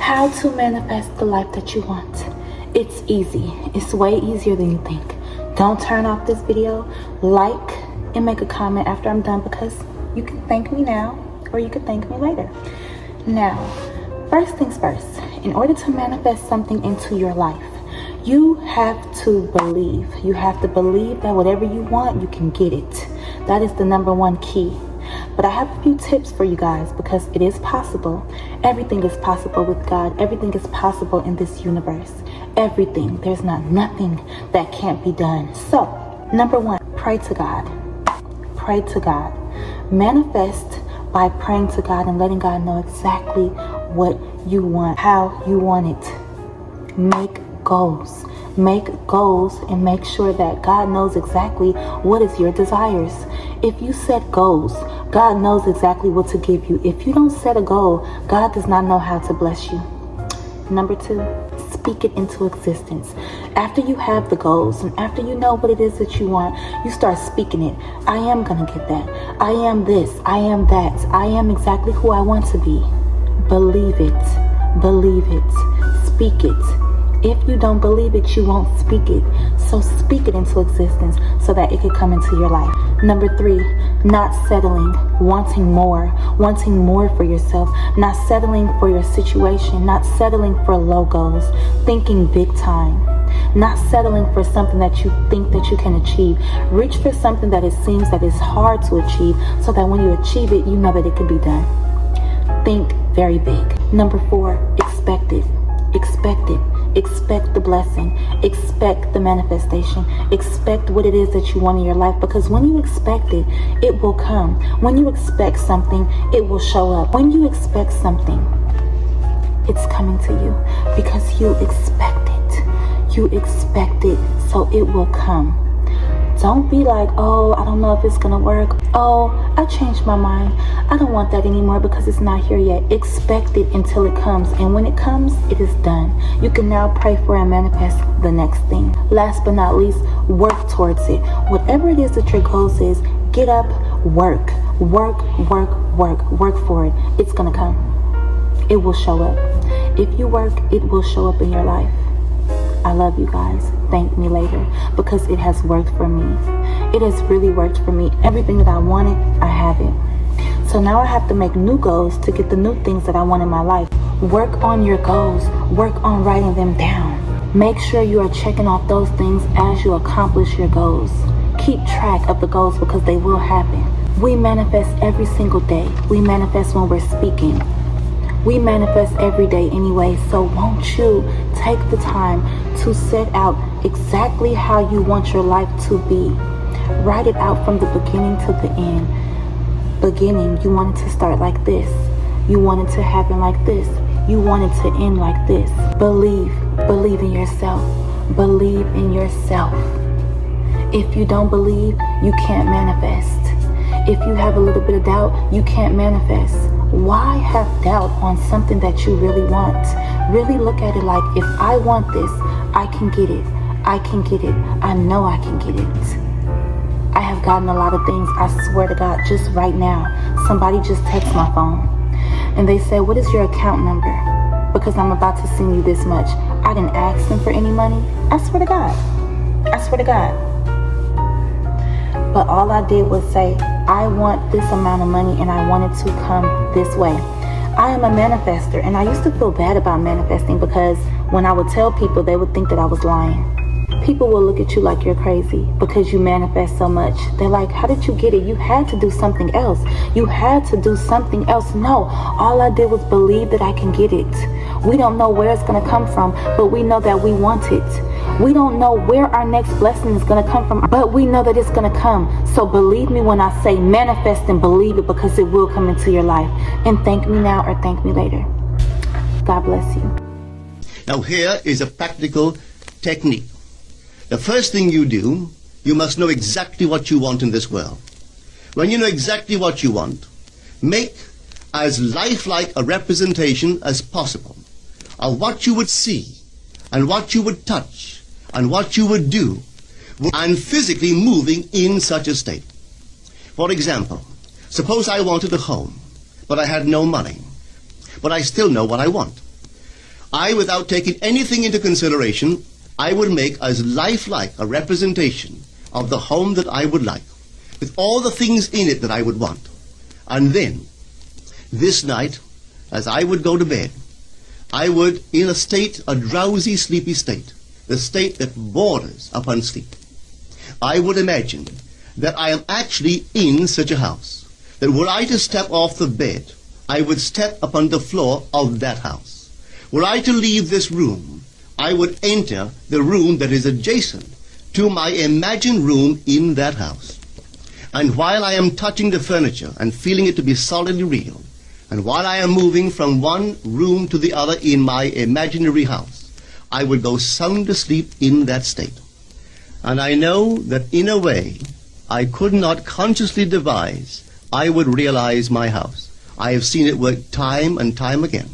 How to manifest the life that you want. It's easy. It's way easier than you think. Don't turn off this video. Like and make a comment after I'm done, because you can thank me now or you can thank me later. Now, first things first, in order to manifest something into your life, you have to believe. You have to believe that whatever you want, you can get it. That is the number one key. But I have a few tips for you guys, because it is possible. Everything is possible with God. Everything is possible in this universe. Everything. There's nothing that can't be done. So, number one, pray to God. Pray to God. Manifest by praying to God and letting God know exactly what you want, how you want it. Make goals. Make goals and make sure that God knows exactly what is your desires. If you set goals, God knows exactly what to give you. If you don't set a goal, God does not know how to bless you. Number two, speak it into existence. After you have the goals and after you know what it is that you want, you start speaking it. I am gonna get that. I am this. I am that. I am exactly who I want to be. Believe it. Believe it. Speak it. If you don't believe it, you won't speak it. So speak it into existence so that it can come into your life. Number three, not settling, wanting more for yourself, not settling for your situation, not settling for low goals, thinking big time, not settling for something that you think that you can achieve. Reach for something that it seems that is hard to achieve, so that when you achieve it, you know that it can be done. Think very big. Number four, expect it. Expect it. Expect the blessing. Expect the manifestation. Expect what it is that you want in your life, because when you expect it, it will come. When you expect something, it will show up. When you expect something, it's coming to you because you expect it. You expect it, so it will come. Don't be like, oh, I don't know if it's gonna work. Oh, I changed my mind. I don't want that anymore because it's not here yet. Expect it until it comes. And when it comes, it is done. You can now pray for and manifest the next thing. Last but not least, work towards it. Whatever it is that your goals is, get up, work. Work for it. It's gonna come. It will show up. If you work, it will show up in your life. I love you guys. Thank me later, because it has worked for me. It has really worked for me. Everything that I wanted, I have it. So now I have to make new goals to get the new things that I want in my life. Work on your goals. Work on writing them down. Make sure you are checking off those things as you accomplish your goals. Keep track of the goals, because they will happen. We manifest every single day. We manifest when we're speaking. We manifest every day anyway, so won't you take the time to set out exactly how you want your life to be. Write it out from the beginning to the end. Beginning, you want it to start like this. You want it to happen like this. You want it to end like this. Believe in yourself. Believe in yourself. If you don't believe, you can't manifest. If you have a little bit of doubt, you can't manifest. Why have doubt on something that you really want? Really look at it like, if I want this, I can get it. I can get it. I know I can get it. I have gotten a lot of things, I swear to God, just right now. Somebody just texted my phone and they said, what is your account number? Because I'm about to send you this much. I didn't ask them for any money. I swear to God. I swear to God. But all I did was say, I want this amount of money and I want it to come this way. I am a manifester, and I used to feel bad about manifesting, because when I would tell people, they would think that I was lying. People will look at you like you're crazy because you manifest so much. They're like, how did you get it? You had to do something else. You had to do something else. No, all I did was believe that I can get it. We don't know where it's going to come from, but we know that we want it. We don't know where our next blessing is going to come from, but we know that it's going to come. So believe me when I say manifest and believe it, because it will come into your life. And thank me now or thank me later. God bless you. Now here is a practical technique. The first thing you do, you must know exactly what you want in this world. When you know exactly what you want, make as lifelike a representation as possible of what you would see and what you would touch and what you would do, and physically moving in such a state. For example, suppose I wanted a home, but I had no money, but I still know what I want. without taking anything into consideration, I would make as lifelike a representation of the home that I would like, with all the things in it that I would want. And then, this night, as I would go to bed, I would, in a drowsy, sleepy state, the state that borders upon sleep, I would imagine that I am actually in such a house, that were I to step off the bed, I would step upon the floor of that house. Were I to leave this room, I would enter the room that is adjacent to my imagined room in that house. And while I am touching the furniture and feeling it to be solidly real, and while I am moving from one room to the other in my imaginary house, I would go sound asleep in that state. And I know that in a way I could not consciously devise, I would realize my house. I have seen it work time and time again.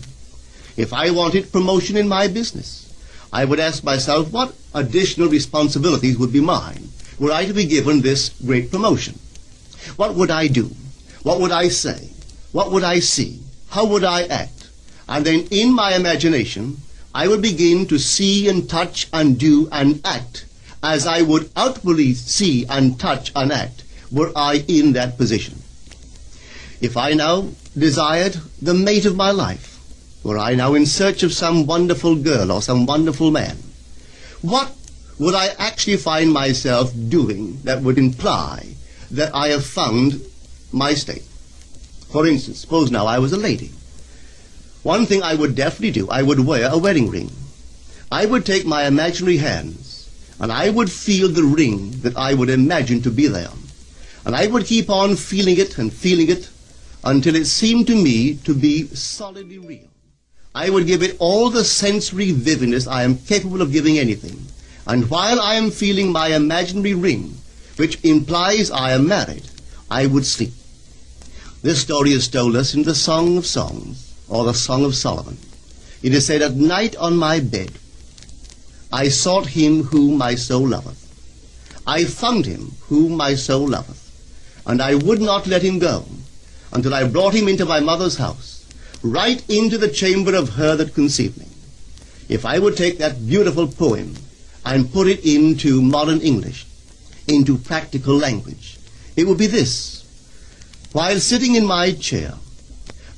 If I wanted promotion in my business, I would ask myself what additional responsibilities would be mine were I to be given this great promotion. What would I do? What would I say? What would I see? How would I act? And then in my imagination, I would begin to see and touch and do and act as I would outwardly see and touch and act were I in that position. If I now desired the mate of my life, were I now in search of some wonderful girl or some wonderful man, what would I actually find myself doing that would imply that I have found my state? For instance, suppose now I was a lady. One thing I would definitely do, I would wear a wedding ring. I would take my imaginary hands and I would feel the ring that I would imagine to be there. And I would keep on feeling it until it seemed to me to be solidly real. I would give it all the sensory vividness I am capable of giving anything. And while I am feeling my imaginary ring, which implies I am married, I would sleep. This story is told us in the Song of Songs, or the Song of Solomon. It is said, "At night on my bed, I sought him whom my soul loveth. I found him whom my soul loveth, and I would not let him go, until I brought him into my mother's house, right into the chamber of her that conceived me." If I would take that beautiful poem and put it into modern English, into practical language, it would be this. While sitting in my chair,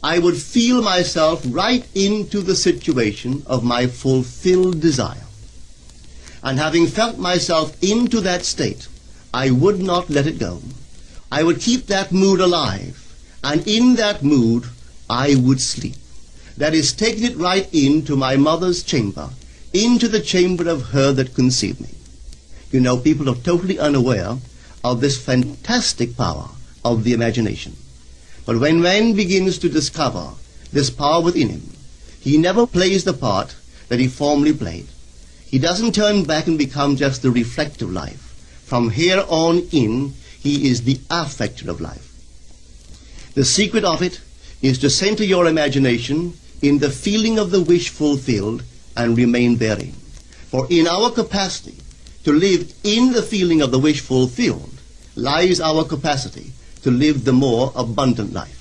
I would feel myself right into the situation of my fulfilled desire. And having felt myself into that state, I would not let it go. I would keep that mood alive, and in that mood, I would sleep. That is, taking it right into my mother's chamber, into the chamber of her that conceived me. You know, people are totally unaware of this fantastic power of the imagination. But when man begins to discover this power within him, he never plays the part that he formerly played. He doesn't turn back and become just the reflective life. From here on in, he is the affecter of life. The secret of it is to center your imagination in the feeling of the wish fulfilled and remain therein. For in our capacity to live in the feeling of the wish fulfilled lies our capacity to live the more abundant life.